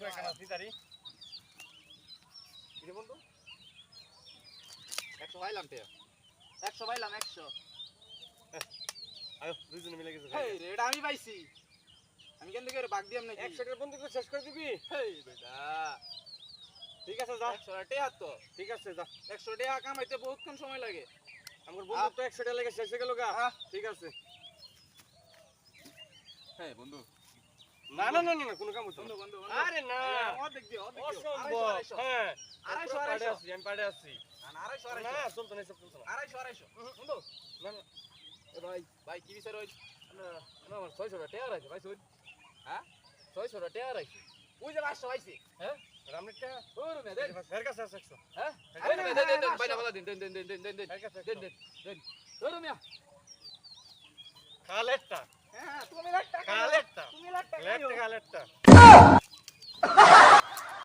কয় কেন সিতারি কি রে বন্ধু 100 পাইলাম তে 100 পাইলাম 100 আয় দুইজনে মিলে গেছে হেই রে এটা আমি পাইছি আমি কেন থেকে বাগ দিয়াম নাকি 100 টাকা বন্ধু করে শেষ করে দিবি হেই বেটা ঠিক আছে যা 100 টাকা তো ঠিক আছে যা 100 টাকা কামাইতে বহুত কম সময় লাগে আমার বন্ধু তো 100 টাকা লেগে শেষ হয়ে গেল গা ঠিক আছে হেই বন্ধু না না না না কোনো কাম হতো বন্ধু বন্ধু আরে না অর্ধেক দিও অসম্ভব হ্যাঁ 250 আছি আমি পাড়ে আছি না 250 না চলতো না সব চলতো না 250 বন্ধু না না এ ভাই কি বিচার হইছ না না আমার 600 টাকা টেয়ার আছে ভাই শুন হ্যাঁ 600 টাকা টেয়ার আছে ওই যে 500 পাইছি হ্যাঁ রামনেট টাকা ওরে মে দেন এর কাছে আছে 100 হ্যাঁ দেন ভাই না দেন এর কাছে দেন ওরে মিয়া কালেটটা হ্যাঁ তুমি লাখ টাকা কালেটটা তুমি লাখ টাকা লেটটা কালেটটা